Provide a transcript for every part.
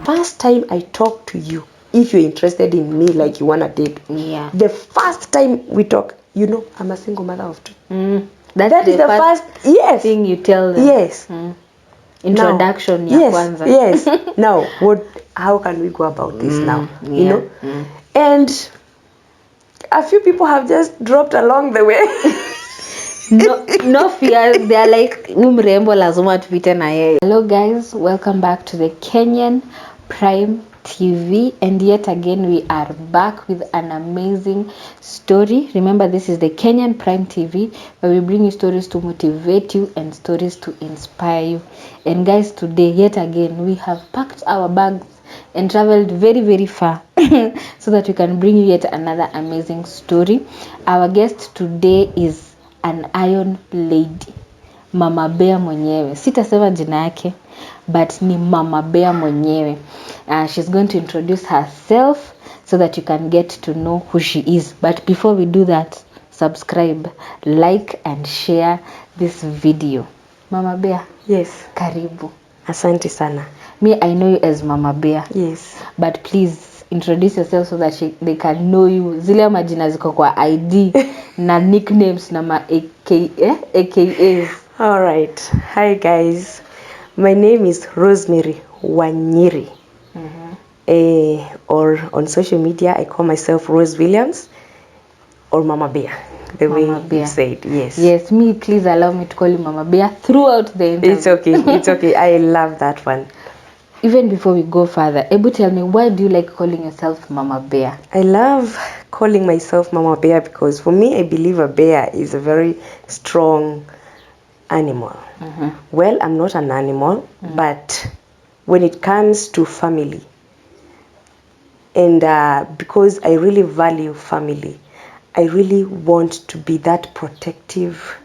first time I talk to you, if you're interested in me, like you want to date me, the first time we talk, you know, I'm a single mother of 2. That is the first thing you tell them. Yes. Introduction now, ya kwanza. Yes. Now, how can we go about this now? You know? And a few people have just dropped along the way. No fear, they are like mrembo lazima tupite na yeye. Hello guys, welcome back to the Kenyan Prime TV, and yet again we are back with an amazing story. Remember, this is the Kenyan Prime TV, where we bring you stories to motivate you and stories to inspire you. And guys, today yet again we have packed our bags and traveled very very far so that we can bring you yet another amazing story. Our guest today is an iron lady, Mama Bear mwenyewe. Sitasema jina yake, but ni Mama Bear mwenyewe. She's going to introduce herself so that you can get to know who she is. But before we do that, subscribe, like and share this video. Mama Bear. Yes. Karibu. Asante sana. Me, I know you as Mama Bear. Yes. But please introduce yourself so that they can know you. Zile majina ziko kwa ID na nicknames na ma AKAs. All right. Hi guys. My name is Rosemary Wanyiri. Or on social media I call myself Rose Williams or Mama Bear. The Mama way Bear. you said, yes. Yes, me, please allow me to call you Mama Bear throughout the interview. It's okay. It's okay. I love that one. Even before we go further, Ebu, tell me, why do you like calling yourself Mama Bear? I love calling myself Mama Bear because for me, I believe a bear is a very strong animal. Well, I'm not an animal, but when it comes to family, and because I really value family, I really want to be that protective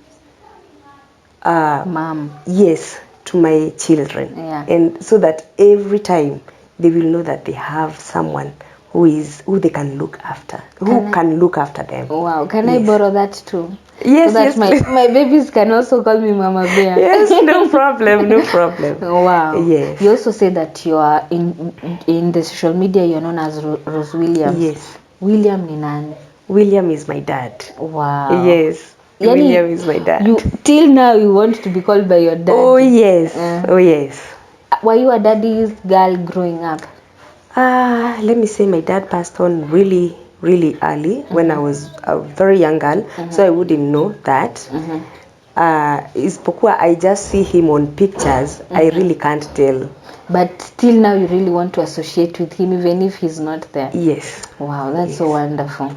Mom. Yes, to my children. Yeah. And so that every time they will know that they have someone who they can look after, can look after them. Wow, can I borrow that too? Yes, so that yes, my babies can also call me Mama Bear. Yes, no problem, no problem. Wow. Yes. You also say that you are in the social media, you're known as Rose Williams. Yes. William ni nani? William is my dad. Wow. Yes. William is my dad. Till now you want to be called by your dad? Oh yes. Oh yes. Were you a daddy's girl growing up? Let me say my dad passed on really early when I was a very young girl, so I wouldn't know that. Isipokuwa I just see him on pictures, I really can't tell. But till now you really want to associate with him even if he's not there? Yes. Wow, that's so wonderful.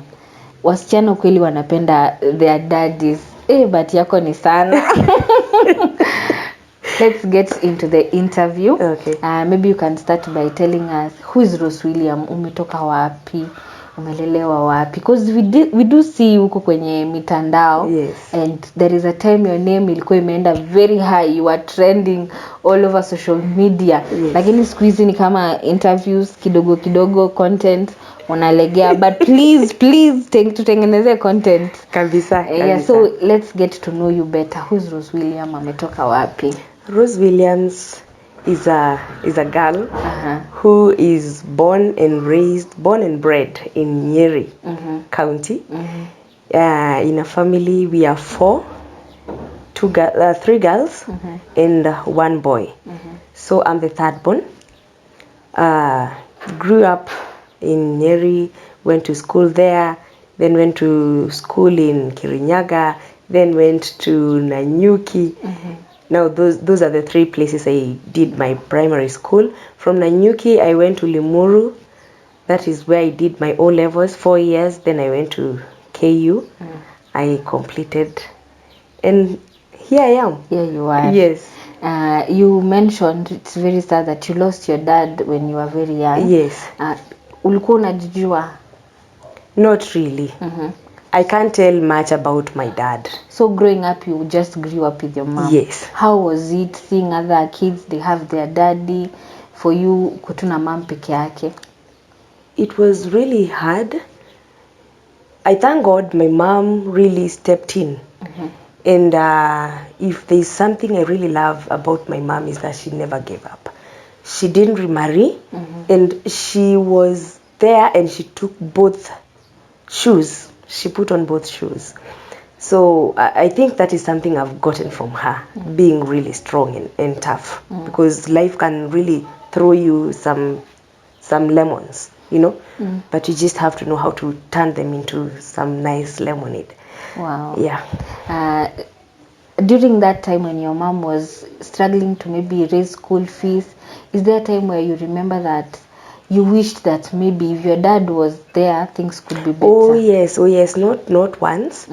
Wasichana kweli wanapenda their daddies. But yako ni sana. Let's get into the interview. Okay. Maybe you can start by telling us who is Rose William, umetoka wapi, umelelewa wapi, because we do see huko kwenye mitandao. Yes. And there is a time your name ilikuwa imeenda very high, you are trending all over social media. Yes. Lakini siku hizi ni kama interviews kidogo content unalegea, but please tutengeneze content Kabisa. Yeah, so let's get to know you better. Who is Rose William, ametoka wapi? Rose Williams is a girl who is born and bred in Nyeri County. In a family we are 3 girls and 1 boy. So I'm the third born. Grew up in Nyeri, went to school there, then went to school in Kirinyaga, then went to Nanyuki. Now those are the 3 places I did my primary school. From Nanyuki I went to Limuru. That is where I did my O levels 4 years. Then I went to KU. I completed, and here I am. Here you are. Yes. You mentioned it's very sad that you lost your dad when you were very young. Yes. Ulikuwa unajijua? Not really. I can't tell much about my dad. So growing up, you just grew up with your mom? Yes. How was it seeing other kids, they have their daddy, for you kutuna mom peke yake? It was really hard. I thank God my mom really stepped in. And if there's something I really love about my mom is that she never gave up. she didn't remarry, and she was there and she took both shoes. She put on both shoes. So I think that is something I've gotten from her, being really strong and tough, because life can really throw you some lemons, you know, but you just have to know how to turn them into some nice lemonade. Wow. Yeah. During that time when your mom was struggling to maybe raise school fees, is there a time where you remember that you wished that maybe if your dad was there, things could be better? Oh yes, not once.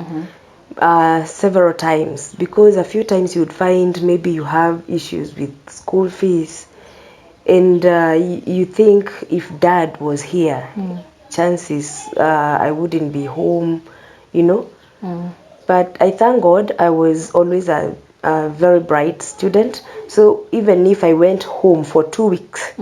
Several times, because a few times you would find maybe you have issues with school fees, and you think if dad was here, chances I wouldn't be home, you know. But I thank God I was always a very bright student, so even if I went home for 2 weeks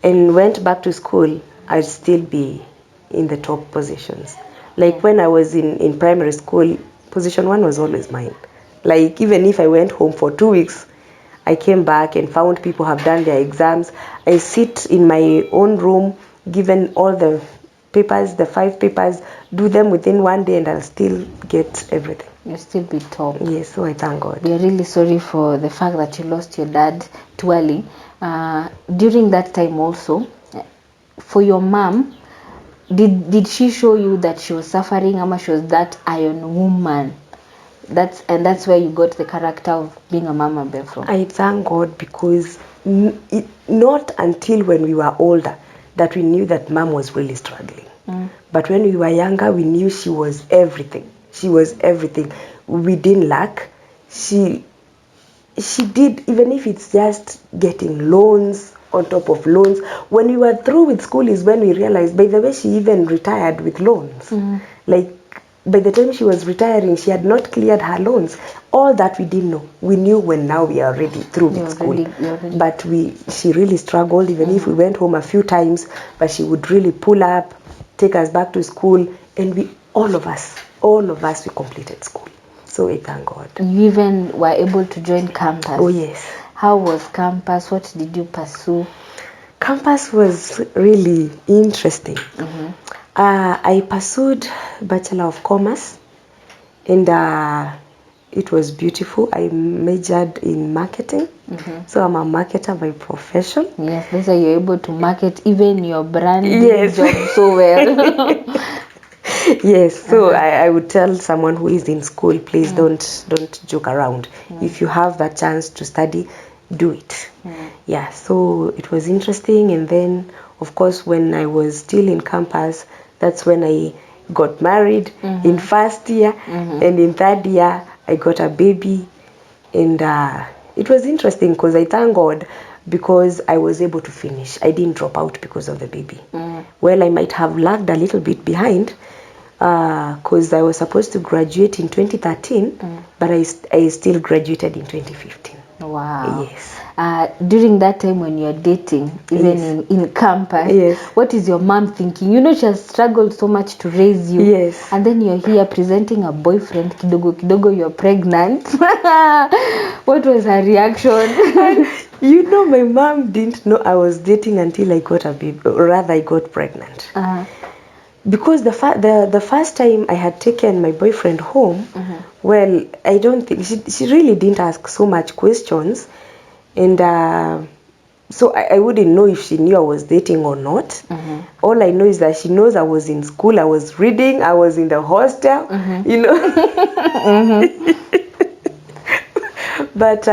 and went back to school, I'd still be in the top positions. Like when I was in primary school, position 1 was always mine. Like even if I went home for 2 weeks, I came back and found people have done their exams. I sit in my own room, given all the papers, the 5 papers, do them within 1 day, and I'll still get everything. You'll still be top. Yes, so I thank God. We are really sorry for the fact that you lost your dad too early. During that time also, for your mom, did she show you that she was suffering, how much was that iron woman? That's where you got the character of being a mama bear from. I thank God, because not until when we were older that we knew that mom was really struggling. But when we were younger, we knew she was everything. She was everything. We didn't lack. She did, even if it's just getting loans on top of loans. When we were through with school is when we realized, by the way, she even retired with loans. Like by the time she was retiring, she had not cleared her loans. All that we didn't know. We knew when now we are already through with school. But she really struggled, even if we went home a few times, but she would really pull up, take us back to school, and all of us, we completed school. So I thank God. You even were able to join campus. Oh yes. How was campus? What did you pursue? Campus was really interesting. I pursued Bachelor of Commerce, and it was beautiful. I majored in marketing, so I'm a marketer by profession. Yes, that's why you're able to market even your brand job so well. Yes, so I would tell someone who is in school, please don't joke around. If you have that chance to study, do it. Yeah, so it was interesting. And then of course when I was still in campus, that's when I got married in first year, and in third year I got a baby. And it was interesting because I thank God, because I was able to finish. I didn't drop out because of the baby. Well, I might have lagged a little bit behind, because I was supposed to graduate in 2013, but I still graduated in 2015. Wow. Yes. During that time when you're dating, even in campus, what is your mom thinking? You know, she has struggled so much to raise you. Yes. And then you're here presenting a boyfriend, kidogo, you're pregnant. What was her reaction? You know, my mom didn't know I was dating until I got a baby, or rather I got pregnant. Because the first time I had taken my boyfriend home, well, I don't think she really didn't ask so much questions, and so I wouldn't know if she knew I was dating or not. All I know is that she knows I was in school, I was reading, I was in the hostel, you know. But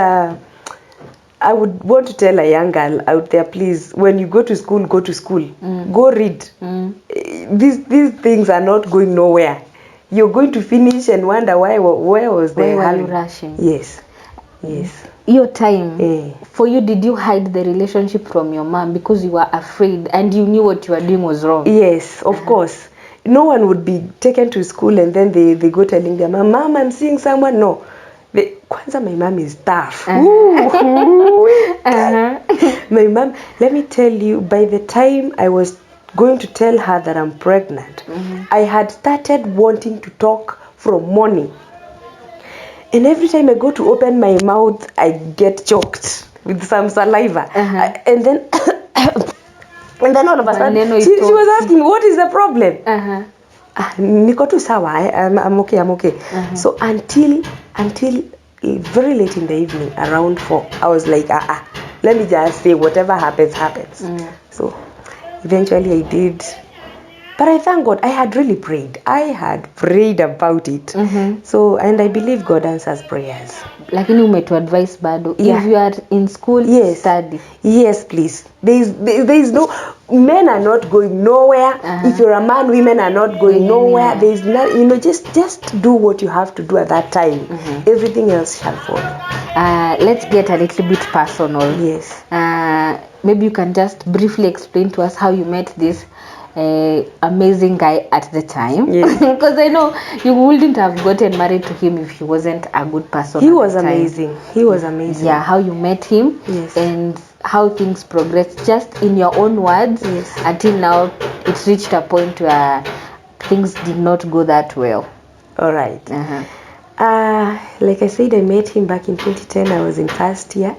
I would want to tell a young girl out there, please, when you go to school, go read. These things are not going nowhere. You're going to finish and wonder where was the why were you rushing? Yes. Your time, for you, did you hide the relationship from your mom because you were afraid and you knew what you were doing was wrong? Yes, of course. No one would be taken to school and then they go telling their mom, I'm seeing someone. No. Kwanza, my mom is tough. My mom, let me tell you, by the time I was going to tell her that I'm pregnant, I had started wanting to talk from morning. And every time I go to open my mouth, I get choked. with some saliva. And then and then all of a sudden Maneno she itoki. was asking me, what is the problem? Niko tu sawa, I'm okay, I'm okay. So until very late in the evening, around 4, I was like, let me just say whatever happens. So eventually I did. But I thank God, I had really prayed. I had prayed about it. So, and I believe God answers prayers. Lakini umetuadvise bado. Yeah. If you are in school, Yes. study. Yes, please. There is no, men are not going nowhere. If you're a man, women are not going nowhere. There is no, you know, just do what you have to do at that time. Everything else shall follow. Let's get a little bit personal. Yes. Maybe you can just briefly explain to us how you met this amazing guy at the time. Because I know you wouldn't have gotten married to him if he wasn't a good person. He was amazing. He was amazing. Yeah, how you met him. Yes. And how things progressed, just in your own words. Yes. Until now it reached a point where things did not go that well. All right. Like I said, I met him back in 2010. I was in first year,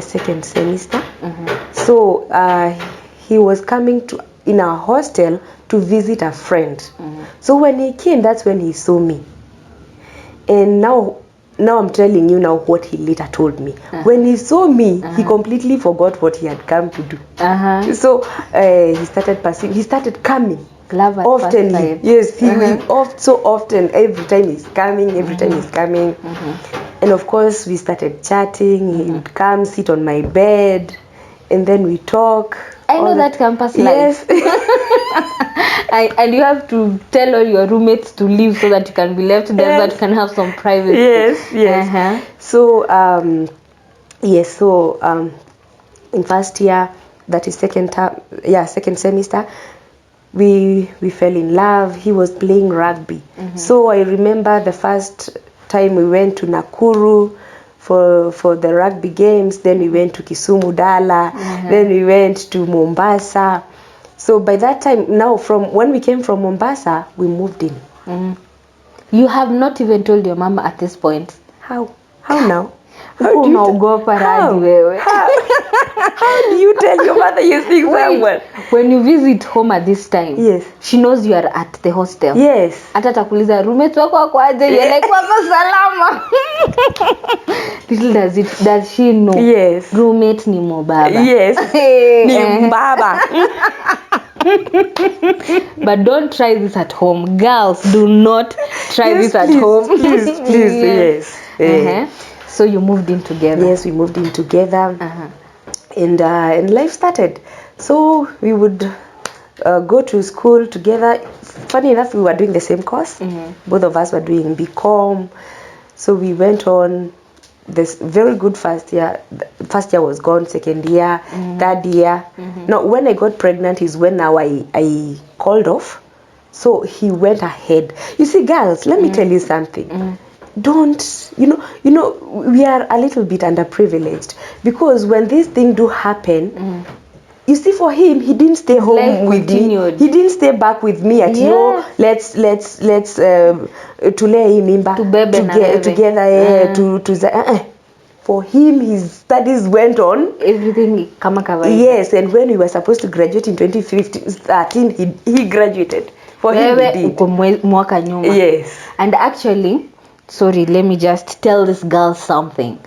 second semester. So he was coming to in our hostel to visit a friend. So when he came, that's when he saw me. And now I'm telling you now what he later told me. When he saw me, he completely forgot what he had come to do. So he started coming. Love at first Often, sight. yes, he will so often. Every time he's coming, and of course we started chatting. He would come sit on my bed, and then we talk. I know that campus life. And you have to tell all your roommates to leave so that you can be left there, so that you can have some privacy. Yes. So in first year, that is second semester, we fell in love. He was playing rugby. So I remember the first time we went to Nakuru for the rugby games. Then we went to Kisumu Dala. Then we went to Mombasa. So by that time, now from when we came from Mombasa, we moved in. You have not even told your mama at this point. How now? How do you tell your mother you're seeing someone? When you visit home at this time, yes, she knows you are at the hostel. Yes. Hata takuuliza roommate wako wako aje? You're like wako salama. Little does she know? Yes. Roommate ni mbaba. Yes. Ni mbaba. But don't try this at home. Girls, do not try this at home. Please, yes. So you moved in together. Yes, we moved in together. And life started. So we would go to school together. Funny enough, we were doing the same course. Both of us were doing BCom. So we went on this very good first year. First year was gone. Second year, third year. Now, when I got pregnant is when now I called off. So he went ahead. You see, girls, let me tell you something. Don't, you know, we are a little bit underprivileged, because when this thing do happen, you see, for him, he didn't stay home with me. He didn't stay back with me at let's to lay him together. For him, his studies went on. Everything kama kawaida. Yes, and when we were supposed to graduate in 2013, he graduated. For him, he did. Mwaka nyuma. Yes. And actually, sorry, let me just tell this girl something.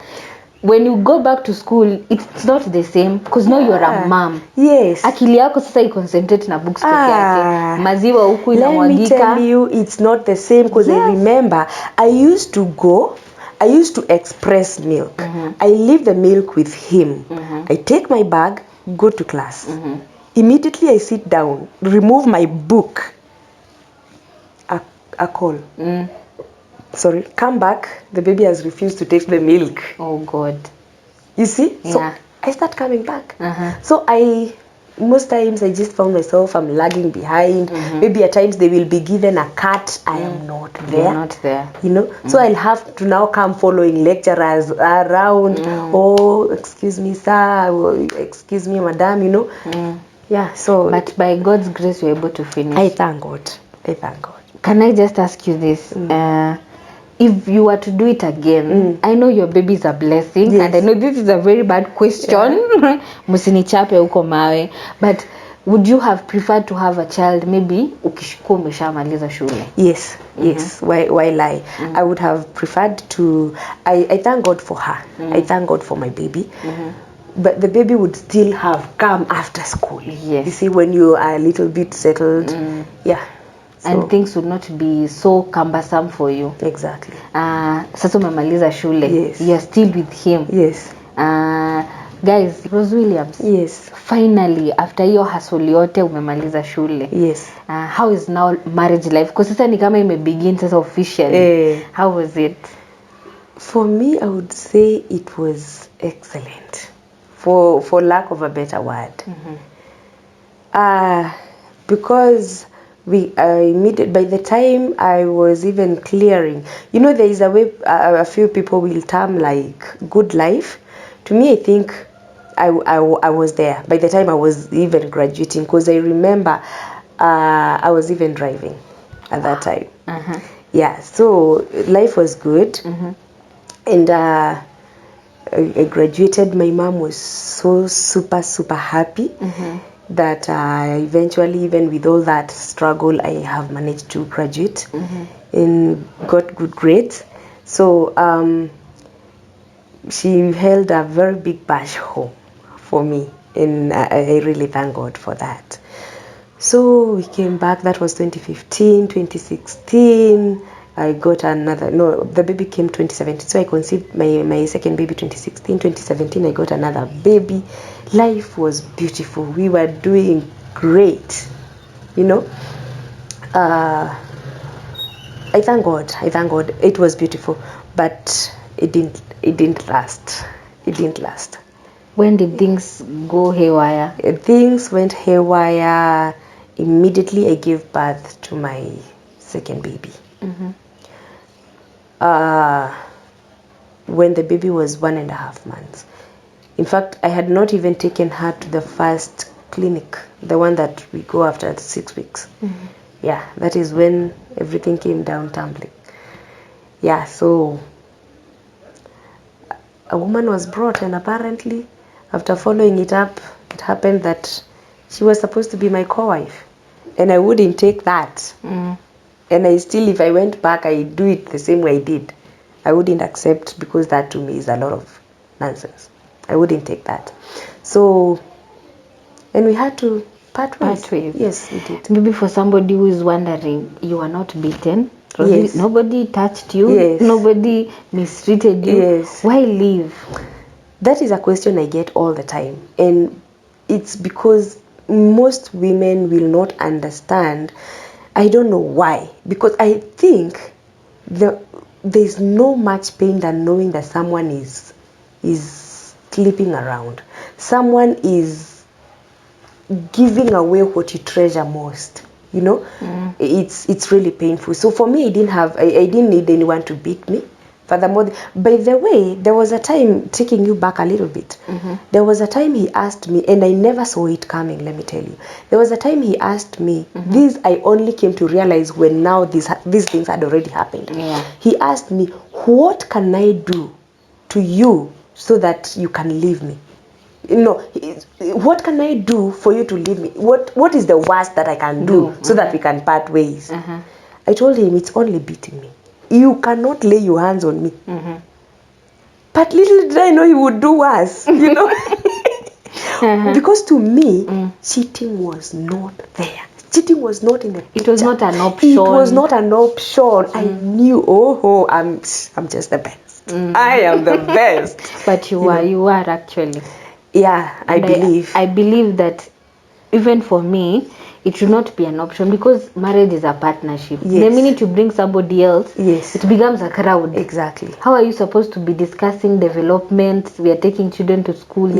When you go back to school, it's not the same, because now you're a mom. Yes. Akili yako sasa i-concentrate na books peke yake. Maziwa huku inamwagika. Let me tell you, it's not the same, because I remember I used to express milk. I leave the milk with him. I take my bag, go to class. Immediately I sit down, remove my book. A call. Sorry, come back. The baby has refused to take the milk. Oh God. You see? So I start coming back. So most times I just found myself, I'm lagging behind. Maybe at times they will be given a cut. I am not there. You're not there. You know? So I'll have to now come following lecturers around. Oh, excuse me, sir. Oh, excuse me, madam, you know? Yeah, so. But by God's grace, you're able to finish. I thank God. Can I just ask you this? if you were to do it again, I know your baby is a blessing, Yes. and I know this is a very bad question. Musinichape huko mawe, but would you have preferred to have a child maybe ukishikuwa umeshamaliza shule? Yes, yes. Why lie? I would have preferred to. I thank God for her. I thank God for my baby. But the baby would still have come after school. Yes. You see, when you are a little bit settled, yeah. So, and things would not be so cumbersome for you. Exactly. Sasa umemaliza shule. Yes. You're still with him. Yes. Guys, Rose Williams. Yes. Finally, after hiyo hustle yote umemaliza shule. Yes. How is now marriage life? Because sasa ni kama imebegin sasa officially. How was it? For me, I would say it was excellent. For lack of a better word. Because by the time I was even clearing, there is a way a few people will term like good life. To me, I think I was there by the time I was even graduating, because I remember I was even driving at that time. Yeah, so life was good. And I graduated. My mom was so super happy that eventually, even with all that struggle, I have managed to graduate and got good grades. So she held a very big bash home for me, and I really thank God for that. So we came back. That was 2015, 2016. I got the baby came 2017. So I conceived my second baby 2016. 2017 I got another baby. Life was beautiful. We were doing great. I thank God. It was beautiful, but it didn't last. When did things go haywire? Things went haywire. Immediately I gave birth to my second baby. When the baby was 1.5 months. In fact, I had not even taken her to the first clinic, the one that we go after 6 weeks. Yeah, that is when everything came down tumbling. Yeah, so a woman was brought, and apparently after following it up, it happened that she was supposed to be my co-wife, and I wouldn't take that. And I still, if I went back, I do it the same way I did. I wouldn't accept, because that to me is a lot of nonsense. I wouldn't take that. So, and we had to part ways. Yes, we did. Maybe for somebody who is wondering, you are not beaten. Yes. Nobody touched you. Yes. Nobody mistreated you. Yes. Why leave? That is a question I get all the time. And it's because most women will not understand. I don't know why. Because I think there's no much pain than knowing that someone is sleeping around. Someone is giving away what you treasure most. It's really painful. So for me, I didn't need anyone to beat me. Furthermore, by the way, there was a time, taking you back a little bit, there was a time he asked me, and I never saw it coming, let me tell you. There was a time he asked me, this I only came to realize when now these things had already happened. He asked me, what can I do to you so that you can leave me? What can I do for you to leave me? What is the worst that I can do so that we can part ways? I told him, it's only beating me. You cannot lay your hands on me. But little did I know he would do worse, Because to me, cheating was not there. Cheating was not in the picture. It was not an option. It was not an option. I knew, I'm just the best. I am the best. But you are actually. Yeah, I believe. I believe that even for me, it should not be an option, because marriage is a partnership. Yes. The minute you bring somebody else, yes, it becomes a crowd. Exactly. How are you supposed to be discussing development? We are taking children to school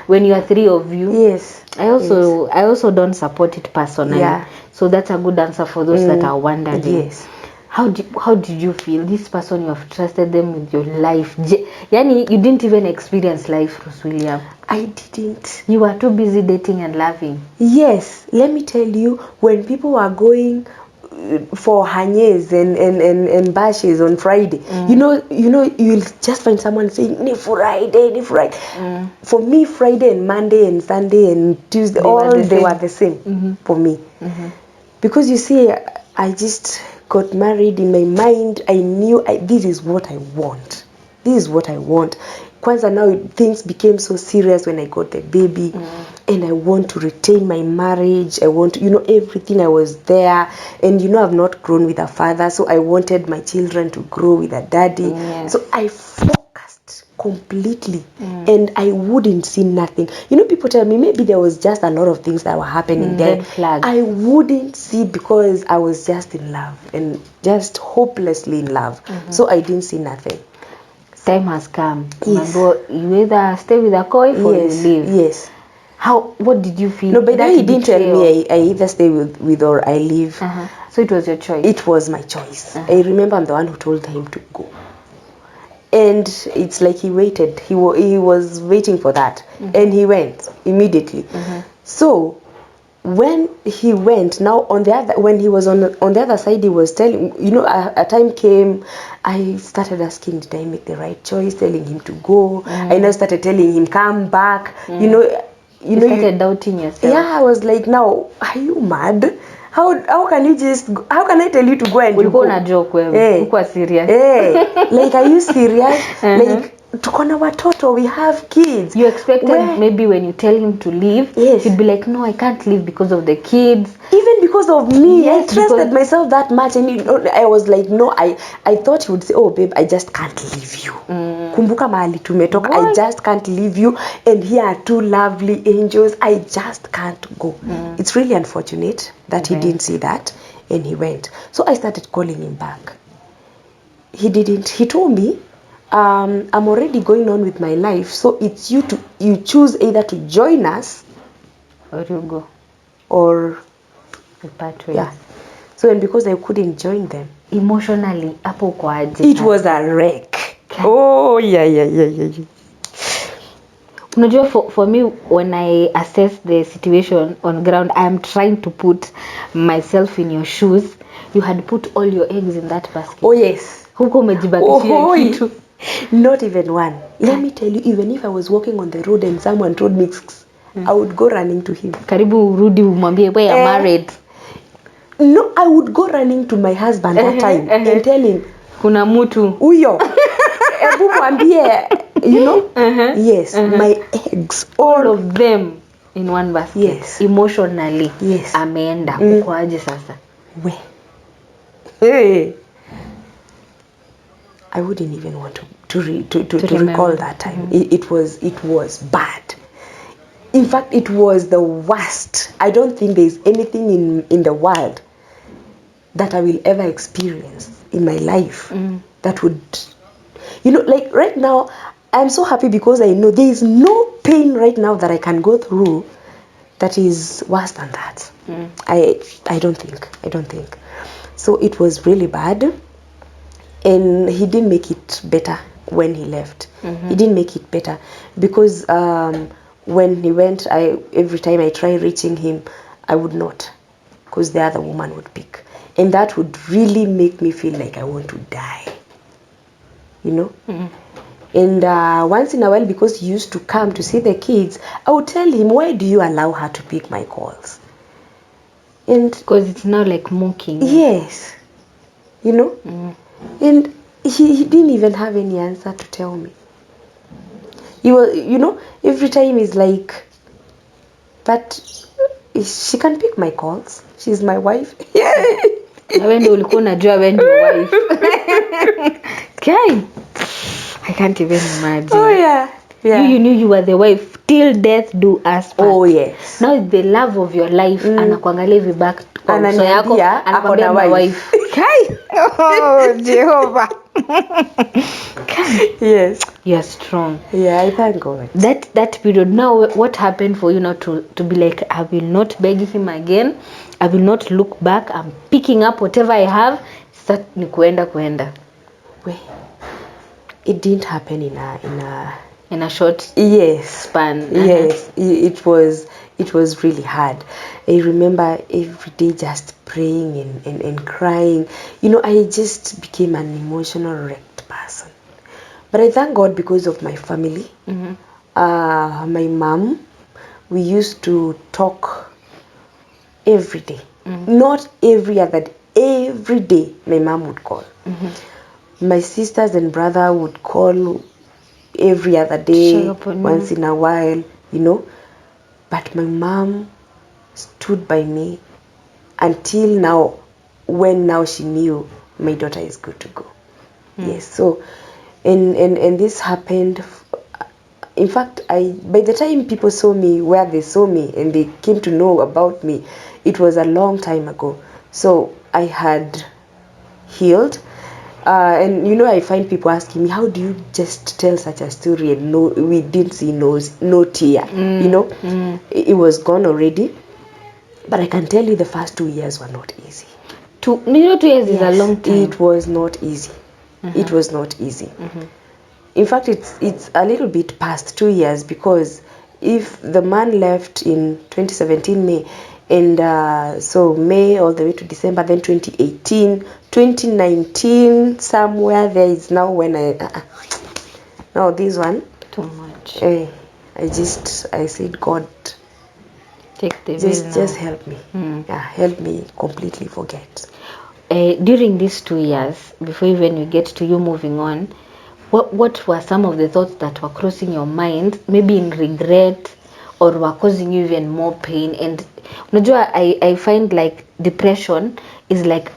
when you are 3 of you. Yes. I also don't support it personally. Yeah. So that's a good answer for those that are wondering. Yes. How did you feel? This person, you have trusted them with your life. Yani, you didn't even experience life, Rose William. I didn't. You were too busy dating and loving. Yes. Let me tell you, when people are going, for hanyes and bashes on Friday. You know, you'll just find someone saying ni Friday. For me, Friday and Monday and Sunday and Tuesday, they were the same for me. Because you see, I just got married in my mind. I knew this is what I want. Kwanza, now things became so serious when I got the baby, and I want to retain my marriage. I want, everything. I was there, and I've not grown with a father, so I wanted my children to grow with a daddy. Yes. So I focused completely, and I wouldn't see nothing. People tell me maybe there was just a lot of things that were happening there. Red flag. I wouldn't see because I was just in love and just hopelessly in love. So I didn't see nothing. Time has come. Yes. You either stay with a coif or you leave. Yes. What did you feel? No, but then he didn't tell me I either stay with or I leave. So it was your choice. It was my choice. I remember I'm the one who told him to go. And it's like he waited. He was waiting for that. And he went immediately. So when he went, now when he was on the other side, he was telling, a time came, I started asking, did I make the right choice, telling him to go. I now started telling him, come back. You started doubting yourself. Yeah, I was like, now, are you mad? How can you how can I tell you to go and you go? Na joke wewe. Uko serious. Like, are you serious? Like, tuko na watoto, we have kids. You expected maybe when you tell him to leave, he'd be like, no, I can't leave because of the kids. Even because of me. Yes, I trusted myself that much, and I was like, no, I thought he would say, oh babe, I just can't leave you. Kumbuka mahali tumetoka, I just can't leave you, and here are two lovely angels, I just can't go. It's really unfortunate that he didn't see that, and he went. So I started calling him back. He didn't. He told me, I'm already going on with my life, so it's you choose either to join us or you go, or part ways. Yeah. So, and because I couldn't join them emotionally, hapo kwaje? It was a wreck. Oh yeah. Unajua, for me, when I assess the situation on ground, I am trying to put myself in your shoes. You had put all your eggs in that basket. Oh yes. Huko umejibakishia kitu. Not even one. Let me tell you, even if I was walking on the road and someone told me, I would go running to him. Karibu urudi umwambie we are married. No, I would go running to my husband that time and tell him, kuna mtu huyo. Ebu mwambie, yes, my eggs, all of them in one basket. Yes. Emotionally. Yes. Ameenda. Uko aje sasa? Hey. I wouldn't even want to recall that time. It was bad. In fact, it was the worst. I don't think there's anything in the world that I will ever experience in my life that would, like right now, I'm so happy because I know there is no pain right now that I can go through that is worse than that. I don't think. So it was really bad, and he didn't make it better when he left. He didn't make it better because when he went, every time I try reaching him, I would not, because the other woman would pick, and that would really make me feel like I want to die. And once in a while, because he used to come to see the kids, I would tell him, why do you allow her to pick my calls? And because it's now like mocking. Yes. And he didn't even have any answer to tell me. He was, every time he's like, but she can pick my calls. She's my wife. When ulikuwa unajua when your wife. Okay. I can't even imagine. Oh yeah. You knew you were the wife till death do us part. Oh yes. Now the love of your life anakuangalia hivi back kwa uso yako anakwambia my wife. Kai. Oh Jehovah. Yes. You're strong. Yeah, I thank God. That period, now what happened for you now to be like, I will not beg him again, I will not look back, I'm picking up whatever I have, start ni kuenda. It didn't happen in in a short yes span. yes it was really hard. I remember every day just praying and crying. I just became an emotional wrecked person, but I thank God because of my family. My mom, we used to talk every day. Not every other day, every day my mom would call. My sisters and brother would call every other day, once in a while, but my mom stood by me until now, when now she knew my daughter is good to go. Yes, so and this happened. In fact, by the time people saw me where they saw me and they came to know about me, it was a long time ago. So I had healed. And I find people asking me, how do you just tell such a story and no, we didn't see no tear. It was gone already. But I can tell you the first 2 years were not easy. 2 years is a long time. It was not easy. It was not easy. In fact, it's a little bit past 2 years, because if the man left in 2017 May, and so May all the way to December, then 2018, 2019, somewhere there is now when now this one too much. I said, God, Take the just help me. Help me completely forget. During these 2 years, before even we get to you moving on, what were some of the thoughts that were crossing your mind, maybe in regret, or were causing you even more pain? And unajua, I find like depression is like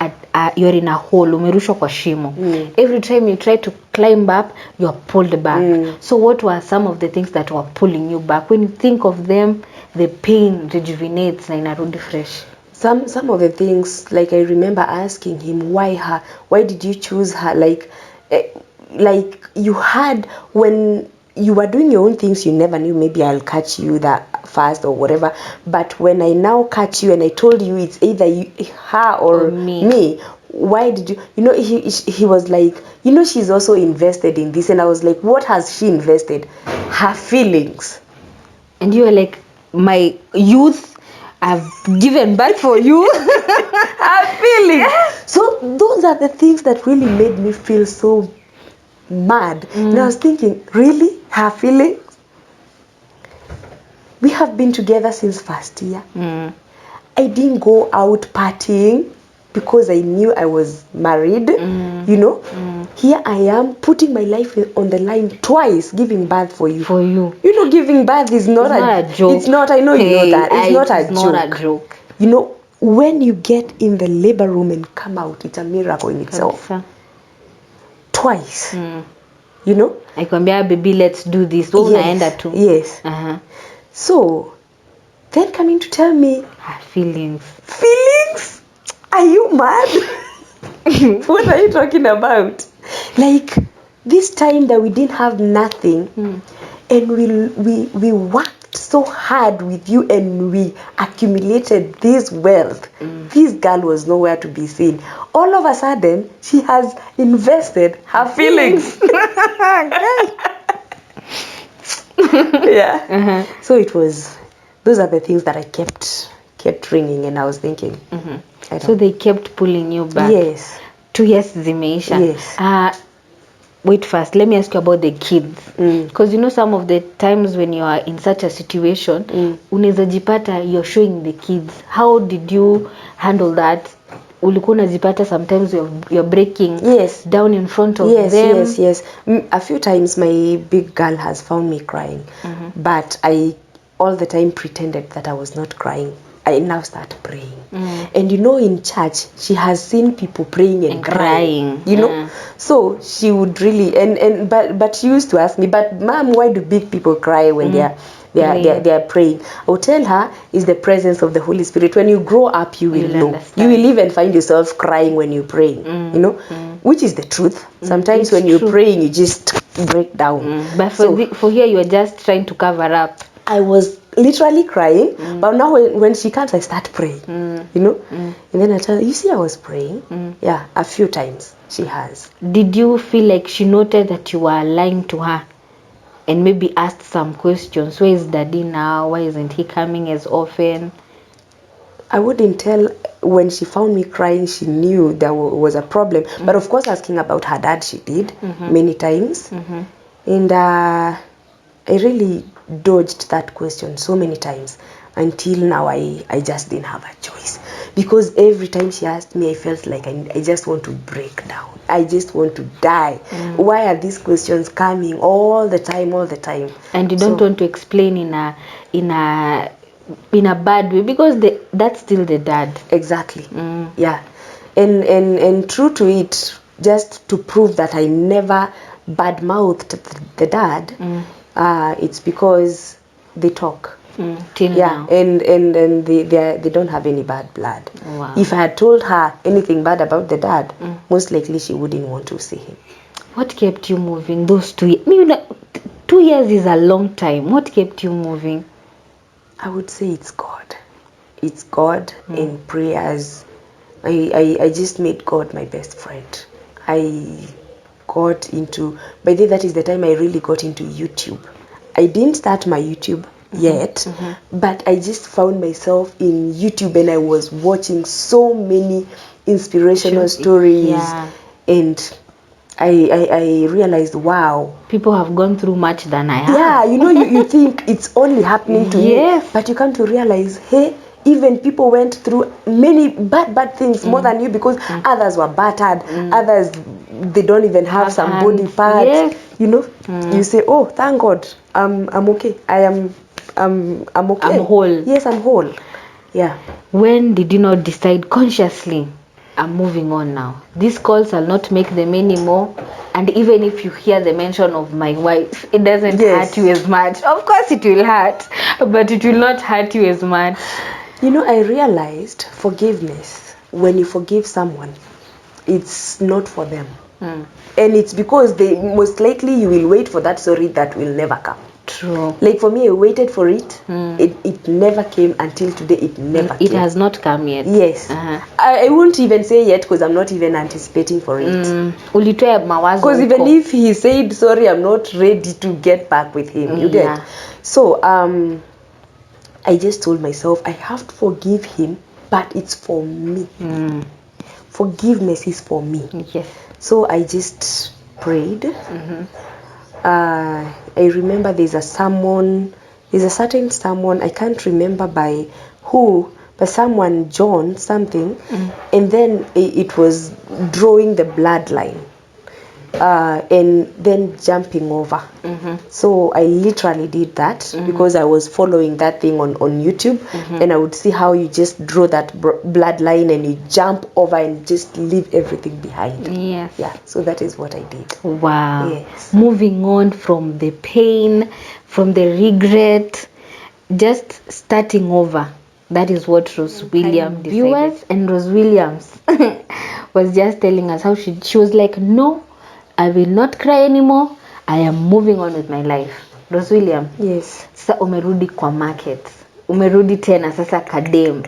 you're in a hole, umerushwa kwa shimo. Every time you try to climb up, you're pulled back. So what were some of the things that were pulling you back? When you think of them, the pain rejuvenates na inarudi fresh. Some of the things, like I remember asking him, why her? Why did you choose her? Like you had, when you were doing your own things, you never knew maybe I'll catch you that fast or whatever. But when I now catch you and I told you it's either her or me, why did you? He was like, she's also invested in this. And I was like, what has she invested? Her feelings. And you were like, my youth, I've given back for you. Her feelings. So those are the things that really made me feel so mad. And I was thinking, really? Her feelings? We have been together since first year. I didn't go out partying because I knew I was married. Here I am putting my life on the line twice, giving birth for you. Giving birth is not a joke. It's not, I know you know that. It's not a joke. When you get in the labor room and come out, it's a miracle in itself. Twice. I kwambia, baby, let's do this. Yes. So then coming to tell me her feelings. Are you mad? What are you talking about? Like, this time that we didn't have nothing, and we worked so hard with you and we accumulated this wealth. This girl was nowhere to be seen. All of a sudden, she has invested her feelings. Yeah. So it was, those are the things that I kept ringing, and I was thinking. So they kept pulling you back. Yes. 2 years zimeisha. Yes. Wait first, let me ask you about the kids. Because some of the times when you are in such a situation, unaweza jipata you're showing the kids. How did you handle that? Ulikuwa unajipata sometimes you're breaking down in front of them. Yes. A few times my big girl has found me crying, but I all the time pretended that I was not crying. I now start praying. And in church, she has seen people praying and crying. So she would really, but she used to ask me, but mom, why do big people cry when they are praying? I would tell her, it's the presence of the Holy Spirit. When you grow up, you will know. Understand. You will even find yourself crying when you're praying. Which is the truth. Sometimes when you're praying, you just break down. But for here, you are just trying to cover up. I was literally crying, but now when she comes, I start praying, and then I tell her, you see, I was praying. Yeah, a few times she has. Did you feel like she noted that you were lying to her? and maybe asked some questions. Where is daddy now? Why isn't he coming as often? I wouldn't tell. When she found me crying, she knew there was a problem. But of course, asking about her dad, she did many times. And I really dodged that question so many times until now I just didn't have a choice. Because every time she asked me, I felt like I just want to break down. I just want to die. Why are these questions coming all the time? And you don't want to explain in a bad way, because that's still the dad. Exactly. Yeah. And true to it, just to prove that I never bad-mouthed the dad, it's because they talk. Till now. And they don't have any bad blood. Wow. If I had told her anything bad about the dad, most likely she wouldn't want to see him. What kept you moving those 2 years? Maybe 2 years is a long time. What kept you moving? I would say it's God. It's God and prayers. I just made God my best friend. I got into, by then that is the time I really got into YouTube. I didn't start my YouTube yet, but I just found myself in YouTube and I was watching so many inspirational stories. Yeah. And I realized, wow. People have gone through much than I have. Yeah, you think it's only happening to me, but you come to realize, hey, even people went through many bad things more than you, because others were battered, others they don't even have some body parts. Yes. You say, oh, thank God, I'm okay. I'm okay. I'm whole. Yes, I'm whole. Yeah. When did you not decide consciously, I'm moving on now? These calls will not make them anymore. And even if you hear the mention of my wife, it doesn't hurt you as much. Of course it will hurt, but it will not hurt you as much. I realized forgiveness, when you forgive someone, it's not for them. And it's because they most likely you will wait for that sorry that will never come. True. Like for me, I waited for it. It never came until today. It never came. It has not come yet. Yes. I won't even say yet, because I'm not even anticipating for it. Because even if he said sorry, I'm not ready to get back with him. You get? So I just told myself I have to forgive him, but it's for me. Forgiveness is for me. Yes. So I just prayed. I remember there's a certain sermon, I can't remember by who, but someone, John something, and then it was drawing the bloodline, and then jumping over. So I literally did that, because I was following that thing on YouTube, and I would see how you just draw that bloodline and you jump over and just leave everything behind. Yes. Yeah, so that is what I did. Wow. Yes. Moving on from the pain, from the regret, just starting over. That is what Rose Williams viewers, and Rose Williams was just telling us how she was like, no, I will not cry anymore. I am moving on with my life. Rose Williams. Yes. Sasa umerudi kwa market. Umerudi tena sasa kadem.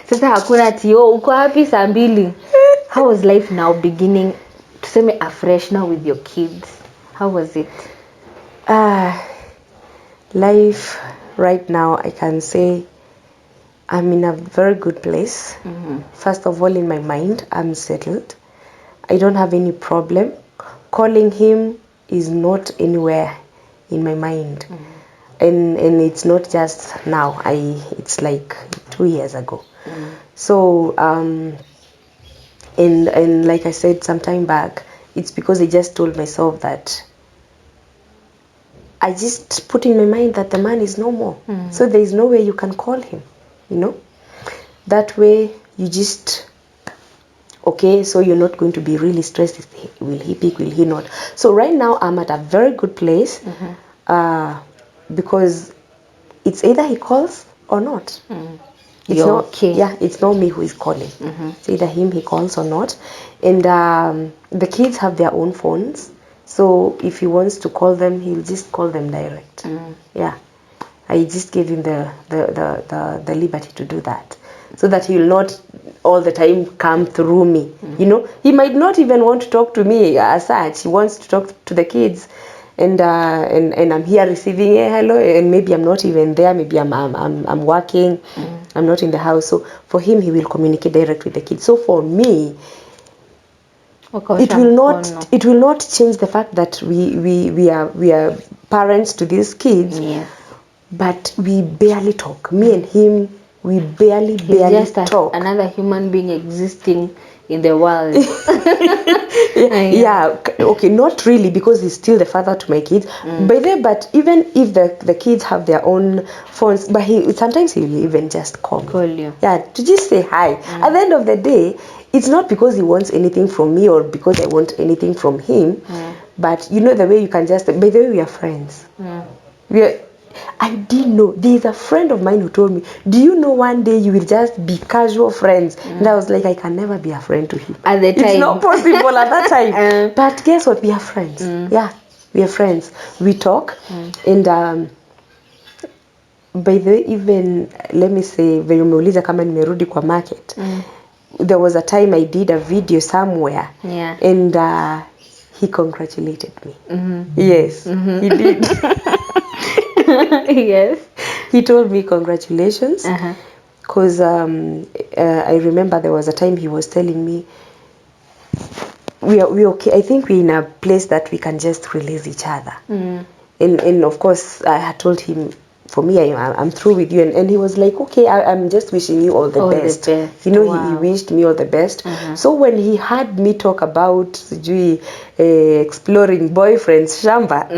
Sasa hakuna tio, uko happy saa 2. How was life now beginning, tuseme afresh now with your kids? How was it? Life right now, I can say I'm in a very good place. First of all, in my mind, I'm settled. I don't have any problem. Calling him is not anywhere in my mind. And it's not just now. It's like 2 years ago. So and like I said some time back, it's because I just told myself that I just put in my mind that the man is no more. So there is no way you can call him, That way you just, okay, so you're not going to be really stressed. Will he pick, will he not? So right now I'm at a very good place, because it's either he calls or not. It's not, okay. Yeah, it's not me who is calling. It's either him he calls or not. And the kids have their own phones. So if he wants to call them, he'll just call them direct. Yeah. I just gave him the liberty to do that, so that he will not all the time come through me. He might not even want to talk to me as such. He wants to talk to the kids, and I'm here receiving a hello, and maybe I'm not even there, maybe I'm working, I'm not in the house. So for him, he will communicate direct with the kids. So for me, it will not change the fact that we are parents to these kids. Yes. But we barely talk. Me and him, we barely just talk. Another human being existing in the world. Yeah, okay, not really, because he's still the father to my kids. But even if the kids have their own phones, but sometimes he will even just call you. Yeah, to just say hi. At the end of the day, it's not because he wants anything from me or because I want anything from him. But you know the way you can just, by the way, we are friends. I didn't know. There's a friend of mine who told me, do you know one day you will just be casual friends? And I was like, I can never be a friend to him. At the time. It's not possible at that time. But guess what? We are friends. Yeah, we are friends. We talk. And by the way, even, let me say, venye umeuliza kama nimerudi kwa market. There was a time I did a video somewhere. Yeah. And he congratulated me. Yes, he did. Yes. He told me congratulations. Because I remember there was a time he was telling me, we okay. I think we're in a place that we can just release each other. And of course, I had told him, for me, I'm through with you. And he was like, okay, I'm just wishing you all the best. You know, he wished me all the best. So when he heard me talk about exploring boyfriends, Shamba,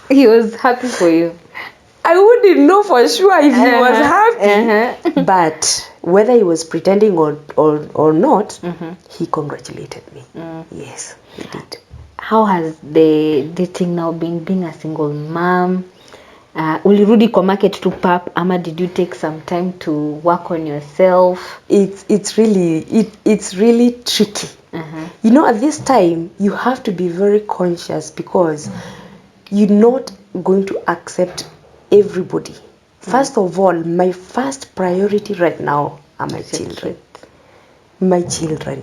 he was happy for you. I wouldn't know for sure if he was happy. But whether he was pretending or not, he congratulated me. Yes, he did. How has the dating now been, being a single mom? Ulirudi kwa market to pap, ama did you take some time to work on yourself? It's really tricky. You know, at this time you have to be very conscious, because you're not going to accept everybody. First of all, my first priority right now are my children. My children.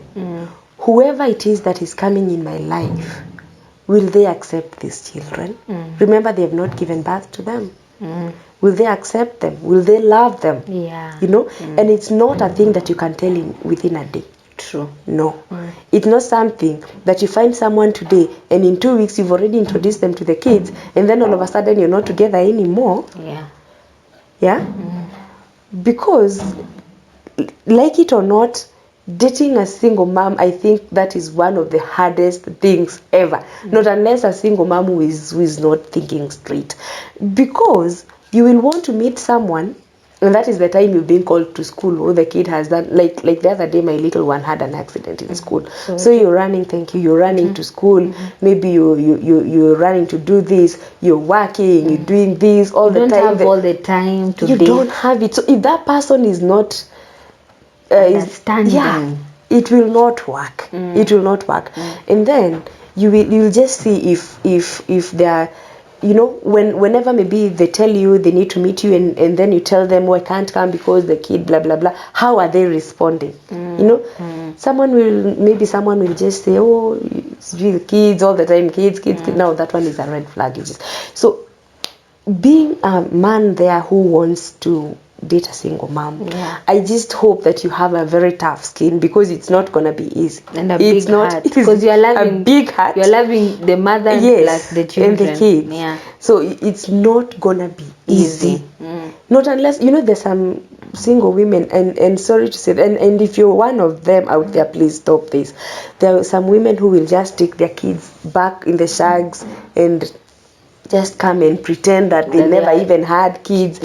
Whoever it is that is coming in my life, will they accept these children? Remember, they have not given birth to them. Will they accept them? Will they love them? Yeah. You know, and it's not a thing that you can tell within a day. True. No. It's not something that you find someone today and in 2 weeks you've already introduced them to the kids, and then all of a sudden you're not together anymore. Yeah. Because, like it or not, dating a single mom, I think that is one of the hardest things ever. Not unless a single mom who is not thinking straight. Because you will want to meet someone, and that is the time you're being called to school, or the kid has done, like the other day, my little one had an accident in school. So you're running, you're running to school. Maybe you're running to do this, you're working, you're doing this all the time. You don't have all the time to You don't have it. So if that person is not understanding, it will not work. It will not work. And then you'll just see if they are, you know, whenever maybe they tell you they need to meet you, and then you tell them, oh, I can't come because the kid blah blah blah, how are they responding? You know, someone will just say, oh, it's really kids all the time, kids. Now that one is a red flag. So being a man there who wants to date a single mom, I just hope that you have a very tough skin, because it's not gonna be easy, and a big heart, because you're loving a big heart. You're loving the mother, plus the children and the kids. So it's not gonna be easy. Not unless, you know, there's some single women, and sorry to say, and if you're one of them out there, please stop this. There are some women who will just take their kids back in the shags and just come and pretend that they never even had kids.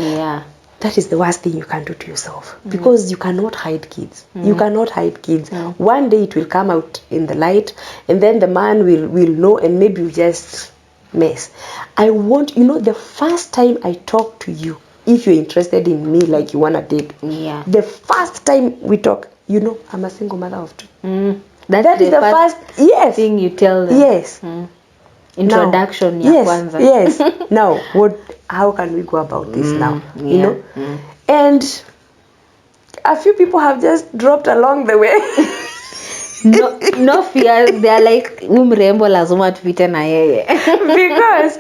That is the worst thing you can do to yourself, because you cannot hide kids. You cannot hide kids. One day it will come out in the light, and then the man will know, and maybe you just mess. I want, you know, the first time I talk to you, if you're interested in me, like you want to date, the first time we talk, you know, I'm a single mother of 2. That is the first thing you tell them. Yes. Introduction. Yes. Now, how can we go about this now? You know? And a few people have just dropped along the way. no fears, they're like mrembo lazima tupite na yeye. Because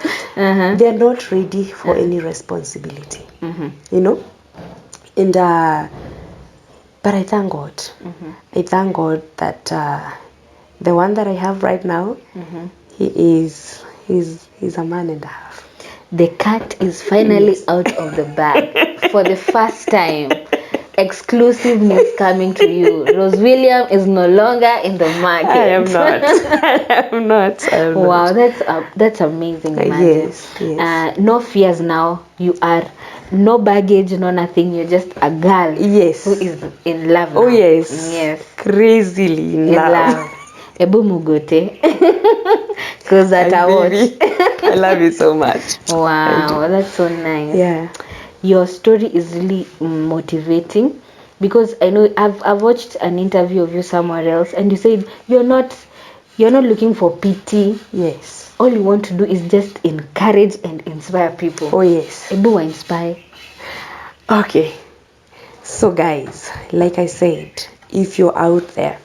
they're not ready for any responsibility. You know? And but I thank God. I thank God that the one that I have right now, he's a man and a half. The cat is finally out of the bag for the first time. Exclusive news coming to you. Rose William is no longer in the market. I am not. I am not. Wow, that's amazing. Imagine. Yes. No fears now. You are no baggage, no nothing. You're just a girl. Yes. Who is in love now. Oh yes. Yes. Crazily in love. Ebu mugote. Because that I watch. I love you so much. Wow, that's so nice. Yeah. Your story is really motivating, because I know I've watched an interview of you somewhere else, and you said you're not looking for pity. Yes. All you want to do is just encourage and inspire people. Oh yes. Ebu inspire. Okay. So guys, like I said, if you're out there,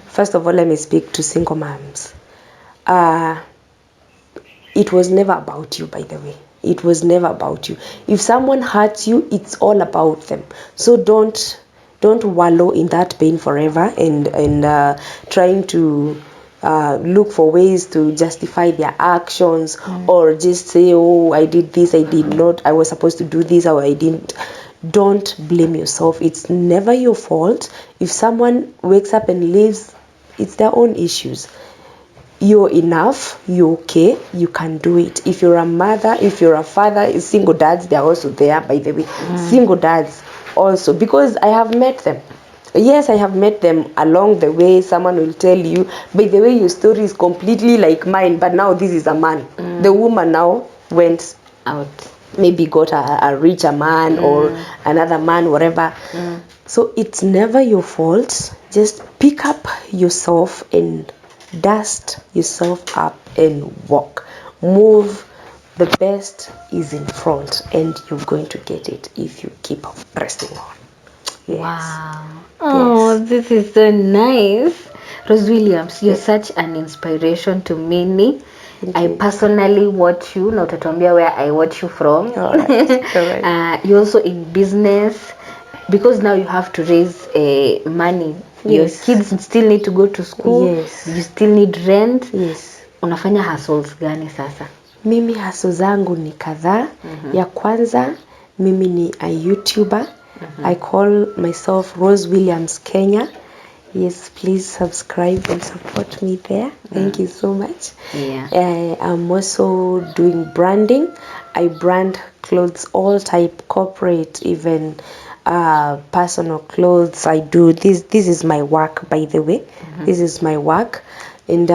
first of all, let me speak to single moms. It was never about you, by the way. It was never about you. If someone hurts you, it's all about them. So don't wallow in that pain forever and trying to look for ways to justify their actions, or just say, oh, I did this, I did not, I was supposed to do this, or I didn't. Don't blame yourself. It's never your fault. If someone wakes up and leaves, it's their own issues. You're enough, you're okay, you can do it. If you're a mother, if you're a father, single dads, they're also there, by the way. Single dads also, because I have met them. Yes, I have met them along the way. Someone will tell you, by the way, your story is completely like mine, but now this is a man. The woman now went out, maybe got a richer man or another man, whatever. So it's never your fault. Just pick up yourself and dust yourself up and walk. Move. The best is in front, and you're going to get it if you keep pressing on. Yes. Wow. Oh, yes. This is so nice. Rose Williams, you're such an inspiration to many. I personally watch you. Now utatuambia where I watch you from. All right. You're also in business, because now you have to raise money. Yes. Your kids still need to go to school. Yes. You still need rent. Yes. Unafanya hustles gani sasa? Mimi hustle zangu ni kadhaa. Ya kwanza, mimi ni a YouTuber. I call myself Rose Williams Kenya. Yes, please subscribe and support me there. Thank you so much. Yeah. I'm also doing branding. I brand clothes, all type, corporate, even personal clothes. I do this. This is my work, by the way. This is my work, and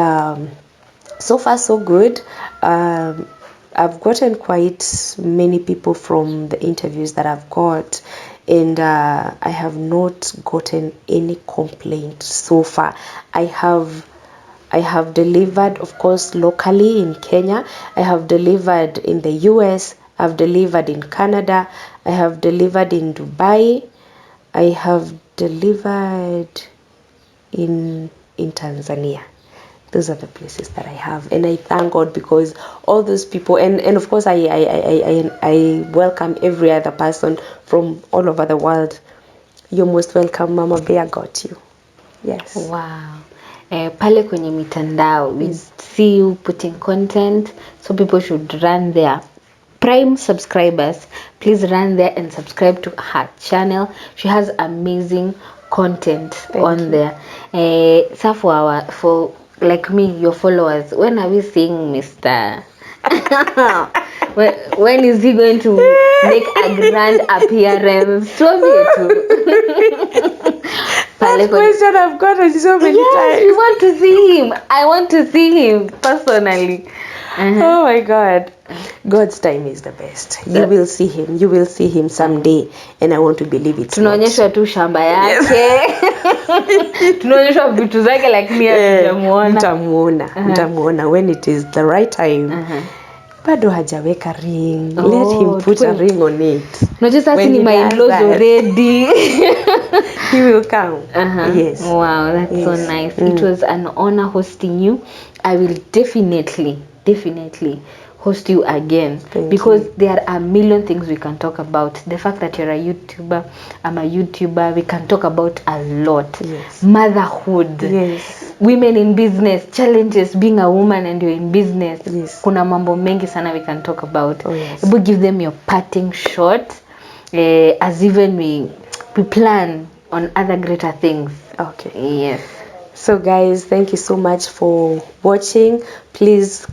so far so good. I've gotten quite many people from the interviews that I've got, and I have not gotten any complaint so far. I have delivered, of course, locally in Kenya. I have delivered in the US. I've delivered in Canada. I have delivered in Dubai. I have delivered in Tanzania. Those are the places that I have, and I thank God, because all those people, and of course I welcome every other person from all over the world. You're most welcome. Mama Bear got you. Yes. Wow. Pale kwenye mitandao, we see you putting content, so people should run there. Prime subscribers, please run there and subscribe to her channel. She has amazing content on there. So for like me, your followers, when are we seeing Mr. when is he going to make a grand appearance? That question I've gotten so many times. We want to see him. I want to see him personally. Oh my God. God's time is the best. You will see him. You will see him someday, and I want to believe it's tunaonyeshwa tu shamba yake. Tunaonyeshwa vitu zake, lakini mtamuona when it is the right time. Bado hajaweka ring. Let him put a ring on it. Unajua sasa ni my in-laws already. He will come. Yes. Wow, that's so Yes. nice. It was an honor hosting you. I will definitely host you again, Thank because you. there are a million things we can talk about. The fact that you're a YouTuber, I'm a YouTuber, we can talk about a lot. Yes. Motherhood. Yes. Women in business, challenges being a woman and you're in business. Yes. Kuna mambo mengi sana we can talk about. Oh, yes. We give them your parting shot, as even we plan on other greater things. Okay. Yes. So guys, thank you so much for watching. Please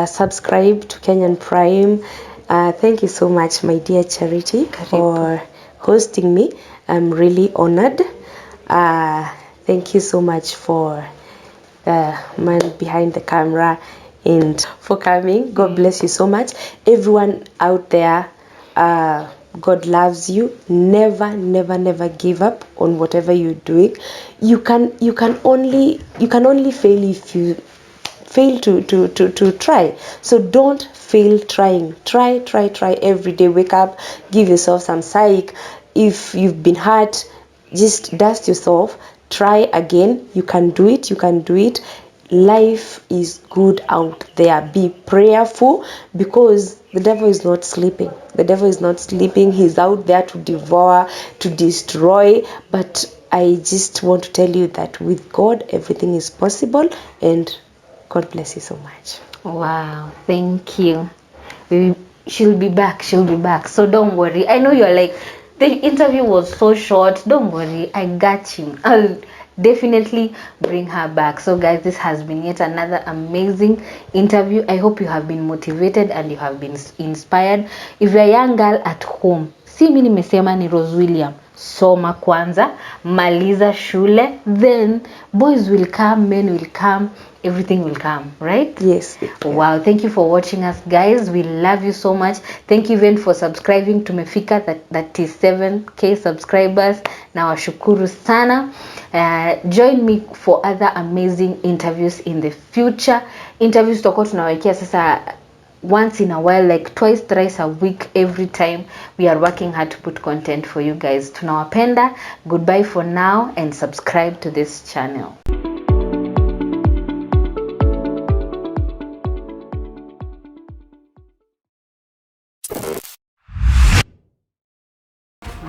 subscribe to Kenyan Prime. Thank you so much, my dear Charity, for hosting me. I'm really honored. Thank you so much for man behind the camera and for coming. God bless you so much. Everyone out there, God loves you. Never give up on whatever you're doing. You can only fail if you fail to try. So don't fail trying. Try every day. Wake up, give yourself some psych. If you've been hurt, just dust yourself, try again. You can do it. Life is good out there. Be prayerful, because the devil is not sleeping. He's out there to devour, to destroy. But I just want to tell you that with God everything is possible, and God bless you so much. Wow, thank you. She'll be back. So don't worry. I know you're like, the interview was so short. Don't worry. I got you. I'll definitely bring her back. So guys, this has been yet another amazing interview. I hope you have been motivated and you have been inspired. If you're a young girl at home, si mimi nimesema ni Rose William, soma kwanza, maliza shule, then boys will come, men will come, everything will come, right? Yes. Wow, thank you for watching us, guys. We love you so much. Thank you even for subscribing. Tumefika that is 7k subscribers. Na washukuru sana. Join me for other amazing interviews in the future. Interviews tutakuwa tunawekea sasa once in a while, like twice, thrice a week. Every time we are working hard to put content for you guys. Tunawapenda. Goodbye for now and subscribe to this channel.